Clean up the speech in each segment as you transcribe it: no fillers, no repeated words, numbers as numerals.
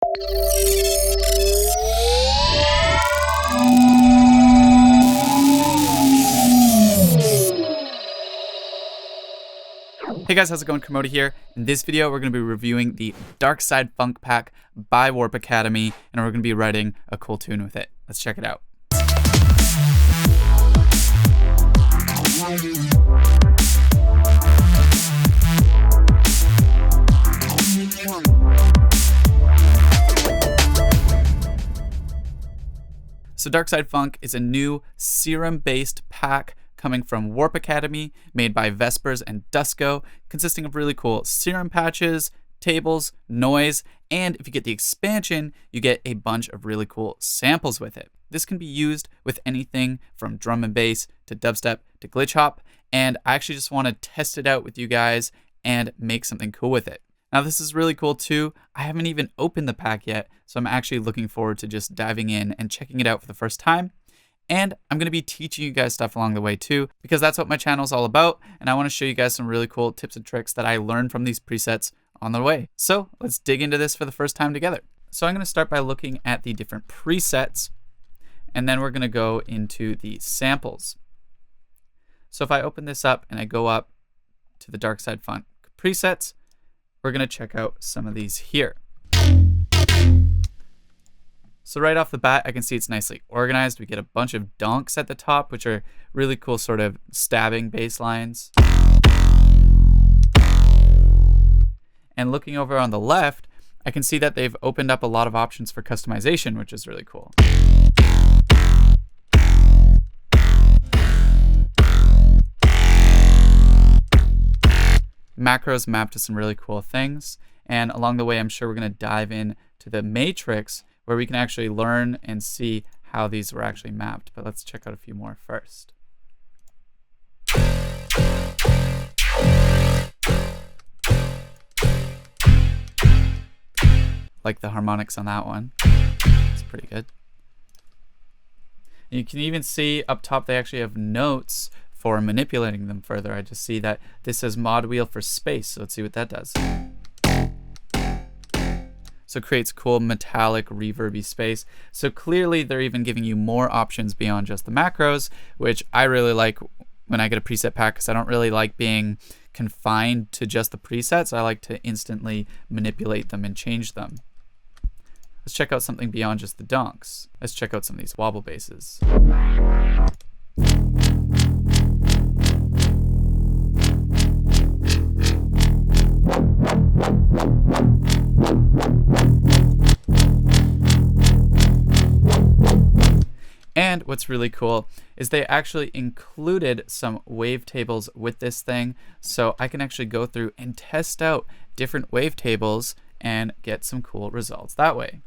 Hey guys, how's it going? Kermode here. In this video, we're going to be reviewing the Darkside Funk pack by Warp Academy, and we're going to be writing a cool tune with it. Let's check it out. So Darkside Funk is a new Serum-based pack coming from Warp Academy, made by Vespers and Dusko, consisting of really cool Serum patches, tables, noise, and if you get the expansion, you get a bunch of really cool samples with it. This can be used with anything from drum and bass to dubstep to glitch hop, and I actually just want to test it out with you guys and make something cool with it. Now this is really cool too. I haven't even opened the pack yet, so I'm actually looking forward to just diving in and checking it out for the first time. And I'm going to be teaching you guys stuff along the way too, because that's what my channel is all about. And I want to show you guys some really cool tips and tricks that I learned from these presets on the way. So let's dig into this for the first time together. So I'm going to start by looking at the different presets, and then we're going to go into the samples. So if I open this up and I go up to the Darkside Funk presets, we're going to check out some of these here. So right off the bat, I can see it's nicely organized. We get a bunch of donks at the top, which are really cool sort of stabbing bass lines. And looking over on the left, I can see that they've opened up a lot of options for customization, which is really cool. Macros map to some really cool things. And along the way, I'm sure we're going to dive in to the matrix, where we can actually learn and see how these were actually mapped. But let's check out a few more first. Like the harmonics on that one. It's pretty good. And you can even see up top they actually have notes for manipulating them further. I just see that this says mod wheel for space, so let's see what that does. So it creates cool metallic reverby space. So clearly they're even giving you more options beyond just the macros, which I really like when I get a preset pack, because I don't really like being confined to just the presets. I like to instantly manipulate them and change them. Let's check out something beyond just the donks. Let's check out some of these wobble basses. And what's really cool is they actually included some wavetables with this thing, so I can actually go through and test out different wavetables and get some cool results that way.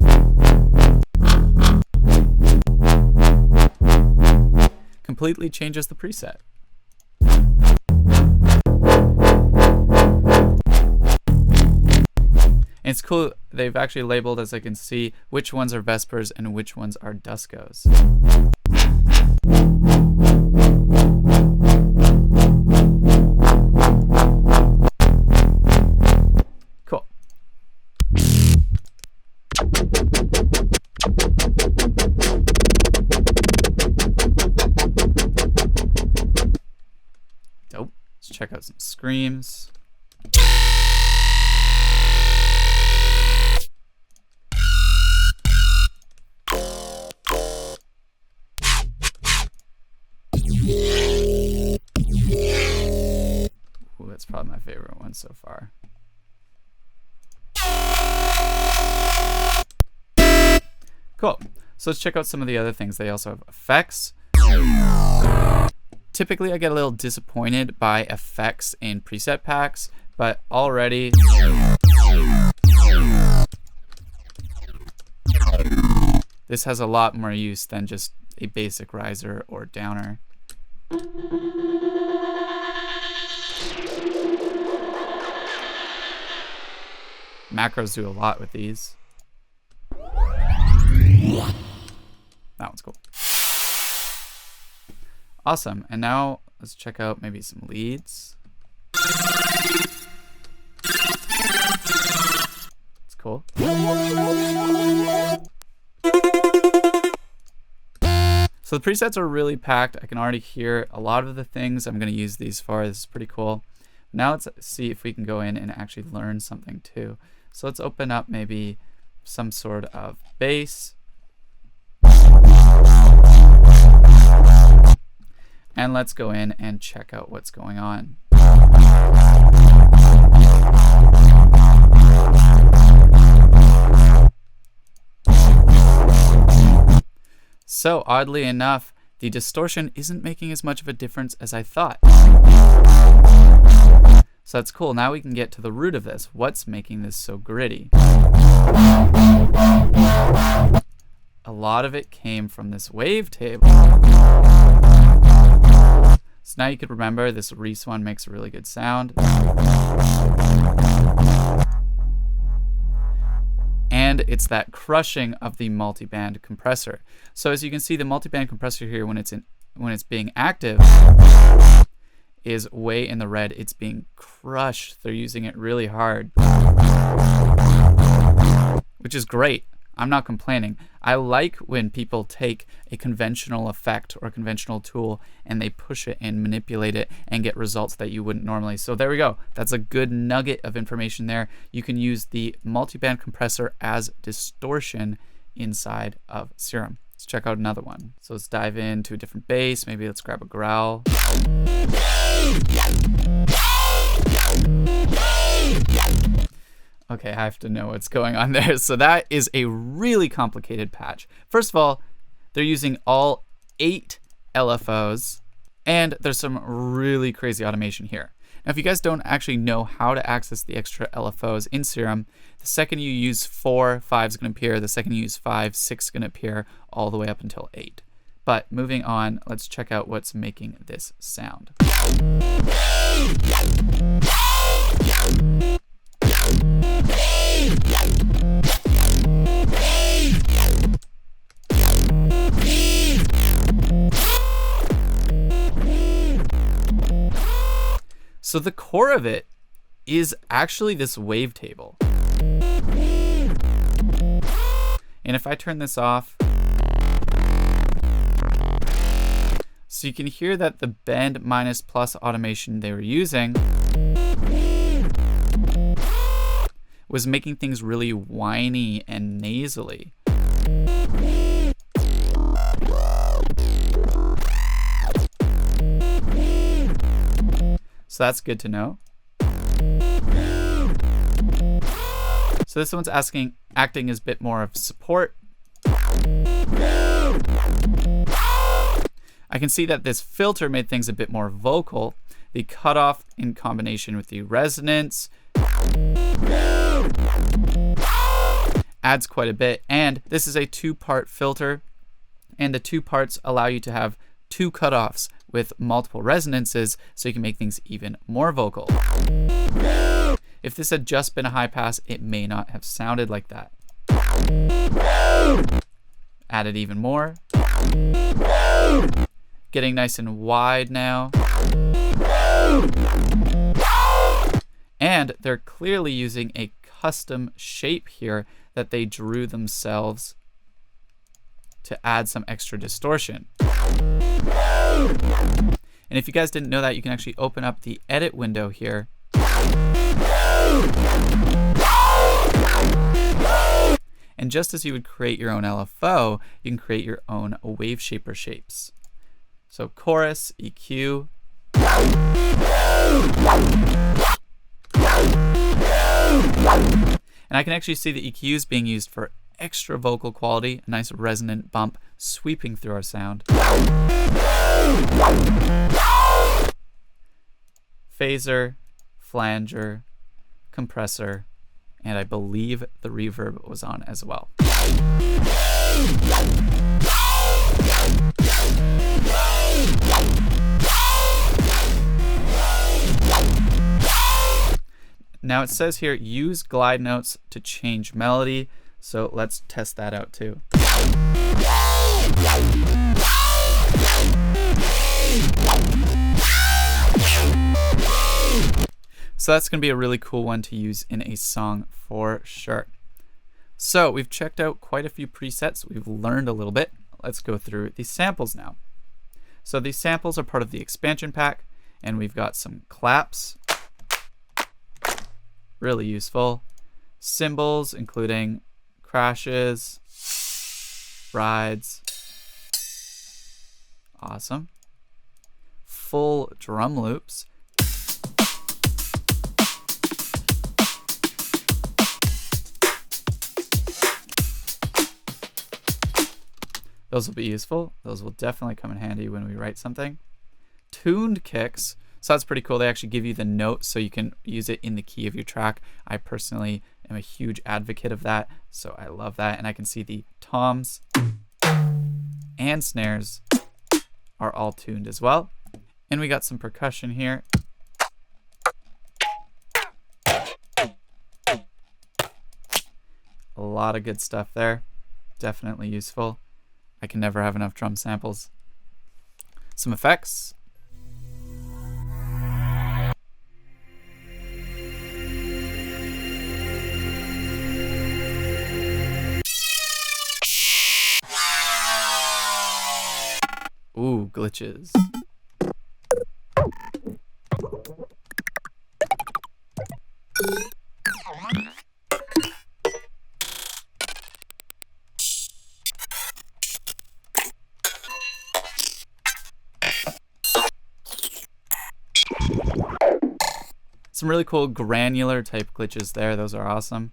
Completely changes the preset. And it's cool, they've actually labeled, as I can see, which ones are Vespers and which ones are Duskos. Cool. Dope. Let's check out some screams. That's probably my favorite one so far. Cool. So let's check out some of the other things. They also have effects. Typically, I get a little disappointed by effects in preset packs, but already this has a lot more use than just a basic riser or downer. Macros do a lot with these. That one's cool. Awesome. And now let's check out maybe some leads. It's cool. So the presets are really packed. I can already hear a lot of the things I'm going to use these for. This is pretty cool. Now let's see if we can go in and actually learn something too. So let's open up maybe some sort of bass. And let's go in and check out what's going on. So oddly enough, the distortion isn't making as much of a difference as I thought. So that's cool. Now we can get to the root of this. What's making this so gritty? A lot of it came from this wavetable. So now you could remember this Reese one makes a really good sound. And it's that crushing of the multiband compressor. So as you can see, the multiband compressor here, when it's being active, is way in the red. It's being crushed. They're using it really hard, which is great. I'm not complaining. I like when people take a conventional effect or a conventional tool and they push it and manipulate it and get results that you wouldn't normally. So there we go. That's a good nugget of information there. You can use the multiband compressor as distortion inside of Serum. Let's check out another one. So let's dive into a different bass. Maybe let's grab a growl. Okay, I have to know what's going on there. So that is a really complicated patch. First of all, they're using all 8 LFOs, and there's some really crazy automation here. Now, if you guys don't actually know how to access the extra LFOs in Serum, the second you use 4, 5 is going to appear. The second you use 5, 6 is going to appear all the way up until 8. But moving on, let's check out what's making this sound. So the core of it is actually this wavetable. And if I turn this off, so you can hear that the bend minus plus automation they were using was making things really whiny and nasally. So that's good to know. So this one's acting as a bit more of support. I can see that this filter made things a bit more vocal. The cutoff in combination with the resonance adds quite a bit. And this is a 2-part filter, and the 2 parts allow you to have 2 cutoffs with multiple resonances, so you can make things even more vocal. If this had just been a high pass, it may not have sounded like that. Add it even more. Getting nice and wide now. And they're clearly using a custom shape here that they drew themselves to add some extra distortion. And if you guys didn't know that, you can actually open up the edit window here. And just as you would create your own LFO, you can create your own wave shaper shapes. So chorus, EQ. And I can actually see the EQs being used for extra vocal quality, a nice resonant bump sweeping through our sound. Phaser, flanger, compressor, and I believe the reverb was on as well. Now it says here, use glide notes to change melody. So let's test that out too. So that's going to be a really cool one to use in a song for sure. So we've checked out quite a few presets. We've learned a little bit. Let's go through these samples now. So these samples are part of the expansion pack, and we've got some claps, really useful, cymbals including crashes, rides, awesome, full drum loops, those will be useful. Those will definitely come in handy when we write something. Tuned kicks. So that's pretty cool. They actually give you the note so you can use it in the key of your track. I personally am a huge advocate of that, so I love that. And I can see the toms and snares are all tuned as well. And we got some percussion here. A lot of good stuff there. Definitely useful. I can never have enough drum samples. Some effects. Ooh, glitches. Some really cool granular type glitches there. Those are awesome.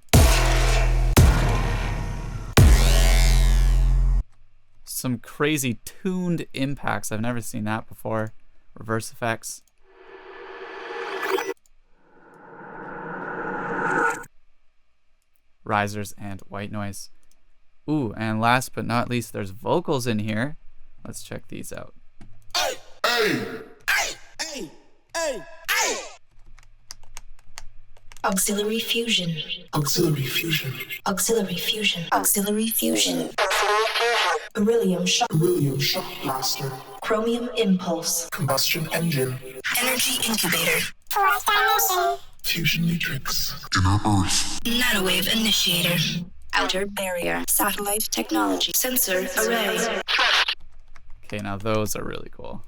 Some crazy tuned impacts. I've never seen that before. Reverse effects. Risers and white noise. Ooh, and last but not least, there's vocals in here. Let's check these out. Hey, hey, hey, hey, hey, hey. Auxiliary fusion. Auxiliary fusion. Auxiliary fusion. Auxiliary fusion. Beryllium shock. Beryllium shock blaster. Chromium impulse. Combustion engine. Energy incubator. Fourth dimension. Fusion matrix. Nanowave initiator. Outer barrier. Satellite technology. Sensor array. Okay, now those are really cool.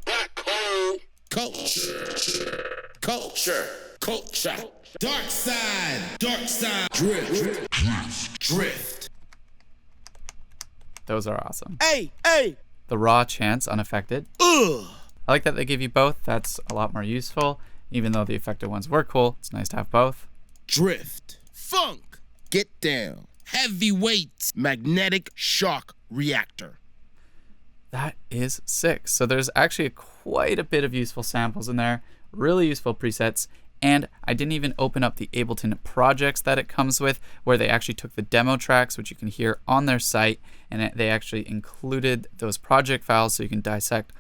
Culture. Culture. Culture. Darkside. Darkside. Drift. Drift. Those are awesome. Hey, hey. The raw chants unaffected. Ugh. I like that they give you both. That's a lot more useful. Even though the affected ones were cool, it's nice to have both. Drift. Funk. Get down. Heavyweight. Magnetic shock reactor. That is sick. So there's actually quite a bit of useful samples in there. Really useful presets. And I didn't even open up the Ableton projects that it comes with, where they actually took the demo tracks, which you can hear on their site, and they actually included those project files so you can dissect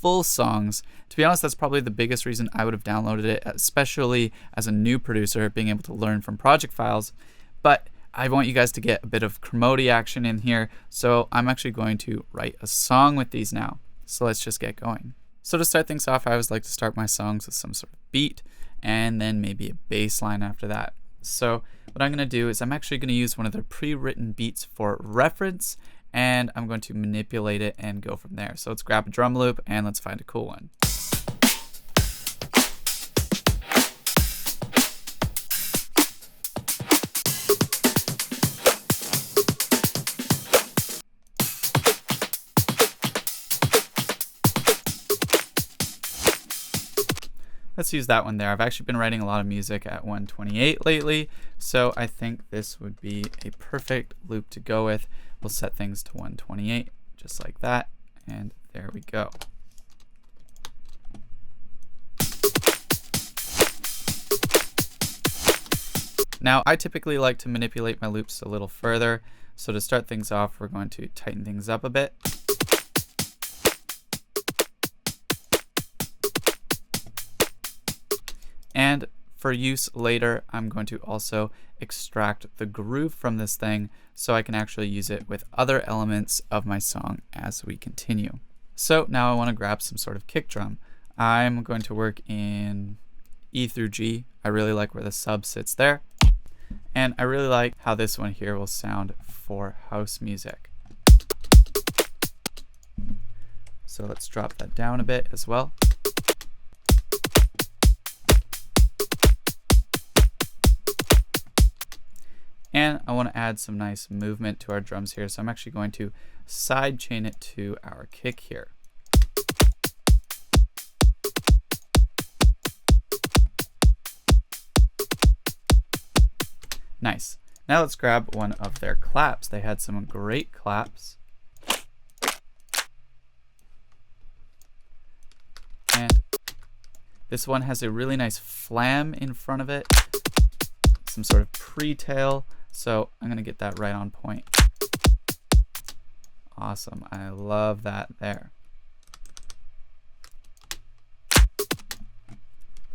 full songs. To be honest, that's probably the biggest reason I would have downloaded it, especially as a new producer, being able to learn from project files. But I want you guys to get a bit of Kermode action in here, so I'm actually going to write a song with these now. So let's just get going. So to start things off, I always like to start my songs with some sort of beat, and then maybe a bass line after that. So what I'm going to do is I'm actually going to use one of their pre-written beats for reference, and I'm going to manipulate it and go from there. So let's grab a drum loop and let's find a cool one. Let's use that one there. I've actually been writing a lot of music at 128 lately, so I think this would be a perfect loop to go with. We'll set things to 128, just like that, and there we go. Now, I typically like to manipulate my loops a little further, so to start things off, we're going to tighten things up a bit. And for use later, I'm going to also extract the groove from this thing so I can actually use it with other elements of my song as we continue. So now I want to grab some sort of kick drum. I'm going to work in E through G. I really like where the sub sits there. And I really like how this one here will sound for house music. So let's drop that down a bit as well. And I want to add some nice movement to our drums here. So I'm actually going to side chain it to our kick here. Nice. Now let's grab one of their claps. They had some great claps. And this one has a really nice flam in front of it. Some sort of pre-tail. So I'm going to get that right on point. Awesome. I love that there.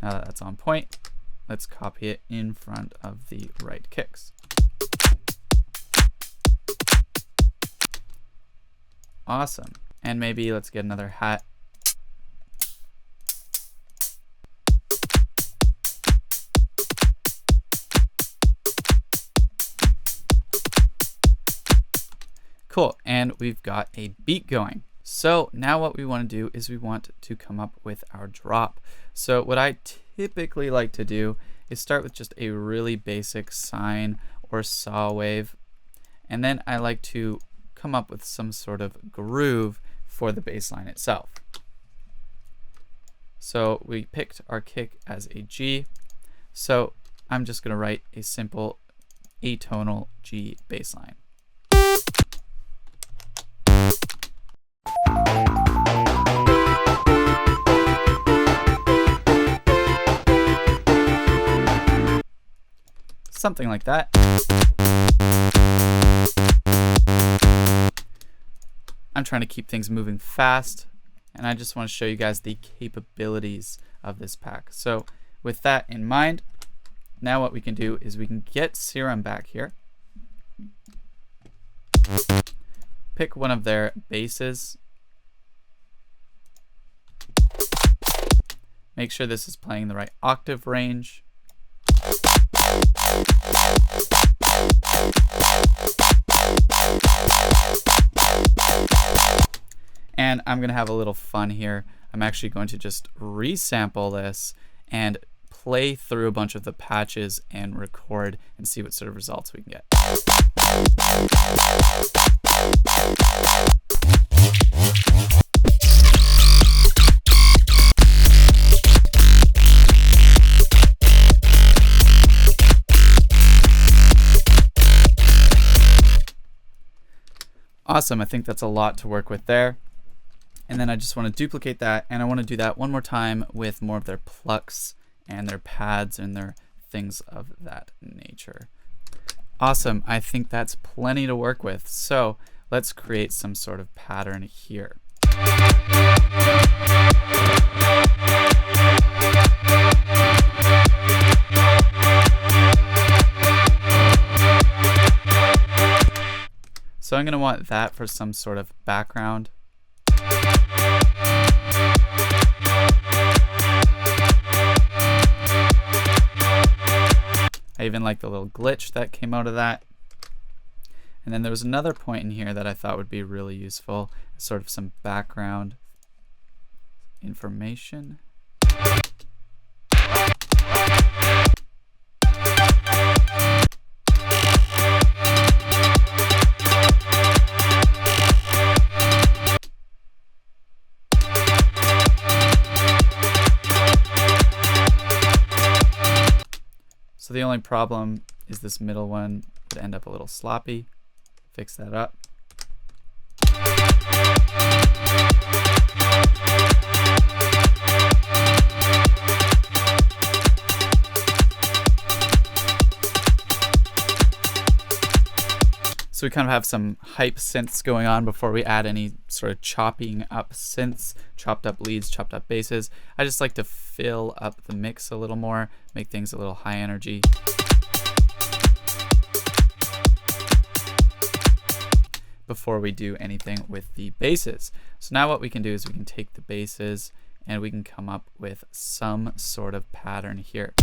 Now that that's on point, let's copy it in front of the right kicks. Awesome. And maybe let's get another hat. Cool, and we've got a beat going. So now what we want to do is we want to come up with our drop. So what I typically like to do is start with just a really basic sine or saw wave, and then I like to come up with some sort of groove for the bass line itself. So we picked our kick as a G, so I'm just going to write a simple atonal G bass line. Something like that. I'm trying to keep things moving fast, and I just want to show you guys the capabilities of this pack. So with that in mind, now what we can do is we can get Serum back here, pick one of their basses, make sure this is playing the right octave range, and I'm going to have a little fun here. I'm actually going to just resample this and play through a bunch of the patches and record and see what sort of results we can get. Awesome, I think that's a lot to work with there. And then I just want to duplicate that, and I want to do that one more time with more of their plucks and their pads and their things of that nature. Awesome, I think that's plenty to work with. So let's create some sort of pattern here. So I'm going to want that for some sort of background. I even like the little glitch that came out of that. And then there was another point in here that I thought would be really useful, sort of some background information. So the only problem is this middle one would end up a little sloppy. Fix that up. So we kind of have some hype synths going on before we add any sort of chopping up synths, chopped up leads, chopped up basses. I just like to fill up the mix a little more, make things a little high energy. Before we do anything with the basses. So now what we can do is we can take the basses and we can come up with some sort of pattern here.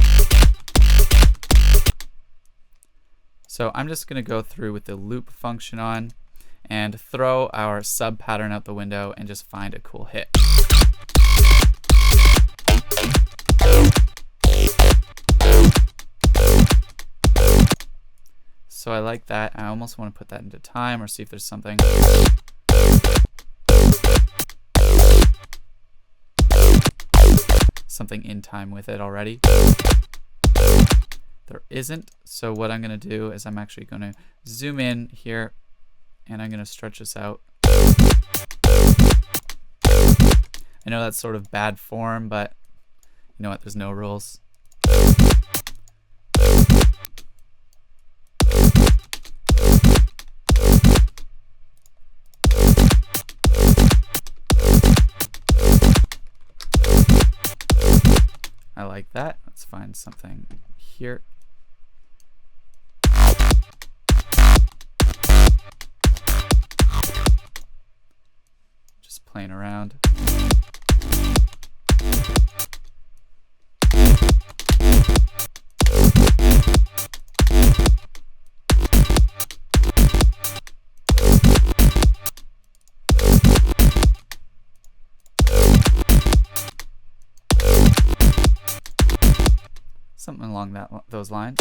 So I'm just going to go through with the loop function on and throw our sub pattern out the window and just find a cool hit. So I like that. I almost want to put that into time or see if there's something. Something in time with it already. There isn't. So what I'm going to do is I'm actually going to zoom in here and I'm going to stretch this out. I know that's sort of bad form, but you know what? There's no rules. I like that. Let's find something here. Just playing around. Something along those lines.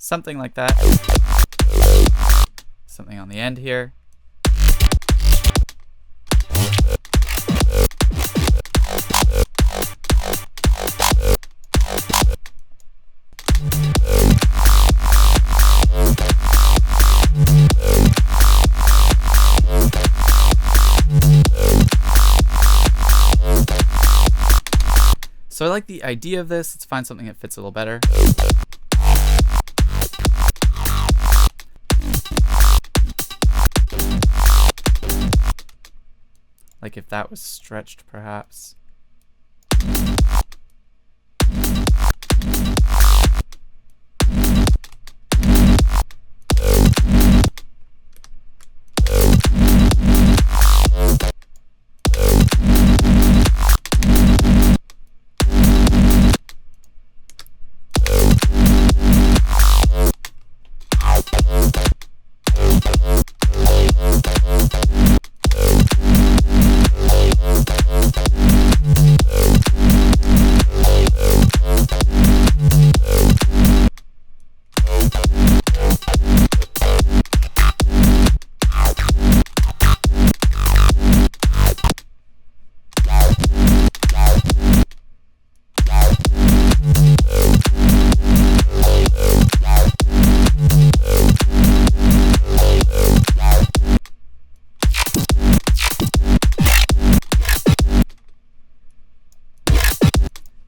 Something like that. Something on the end here. So I like the idea of this. Let's find something that fits a little better. Like if that was stretched, perhaps.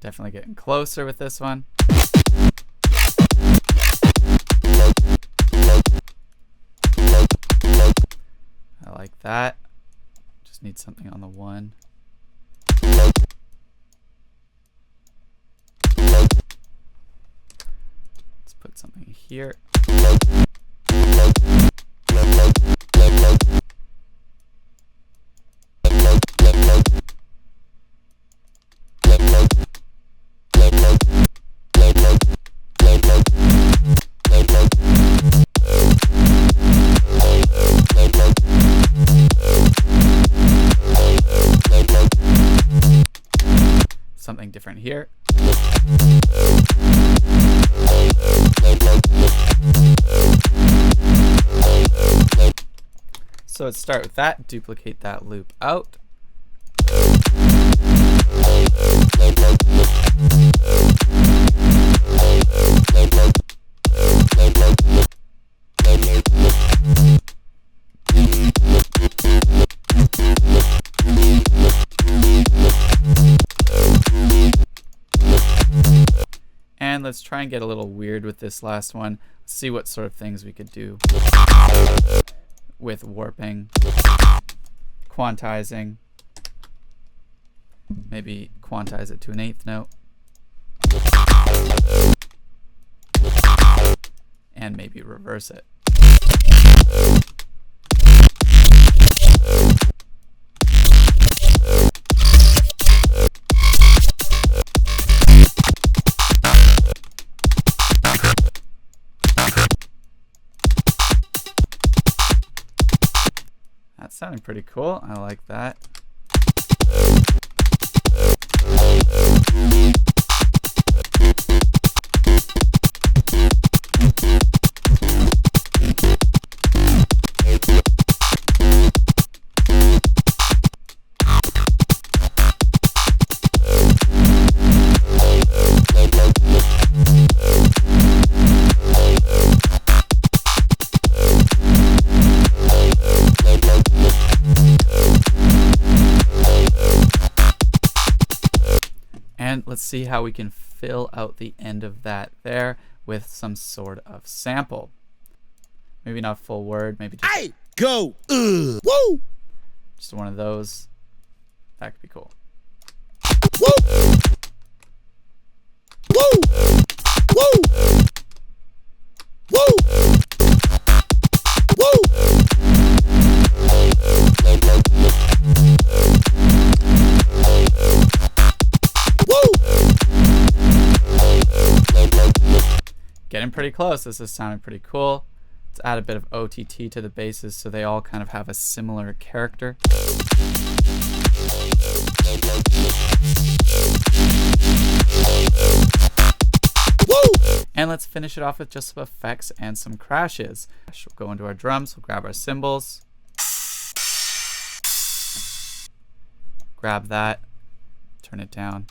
Definitely getting closer with this one. I like that. Just need something on the one. Let's put something here. Something different here. So let's start with that, duplicate that loop out. And let's try and get a little weird with this last one. Let's see what sort of things we could do with warping, quantizing. Maybe quantize it to an 1/8 note. And maybe reverse it. That's sounding pretty cool. I like that. And let's see how we can fill out the end of that there with some sort of sample. Maybe not full word, maybe just, Hey, go, woo, just one of those. That could be cool. woo, woo, woo, woo, woo. Getting pretty close. This is sounding pretty cool. Let's add a bit of OTT to the basses so they all kind of have a similar character. Woo! And let's finish it off with just some effects and some crashes. We'll go into our drums, we'll grab our cymbals. Grab that, turn it down.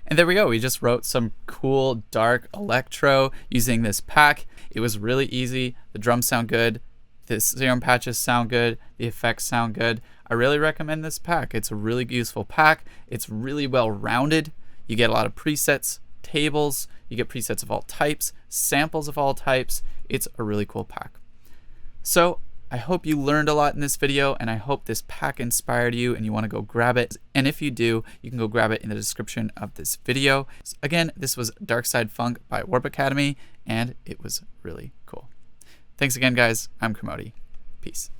And there we go. We just wrote some cool dark electro using this pack. It was really easy. The drums sound good. The Serum patches sound good. The effects sound good. I really recommend this pack. It's a really useful pack. It's really well rounded. You get a lot of presets, tables. You get presets of all types, samples of all types. It's a really cool pack. So I hope you learned a lot in this video, and I hope this pack inspired you and you want to go grab it. And if you do, you can go grab it in the description of this video. Again, this was Darkside Funk by Warp Academy, and it was really cool. Thanks again, guys. I'm Kermode. Peace.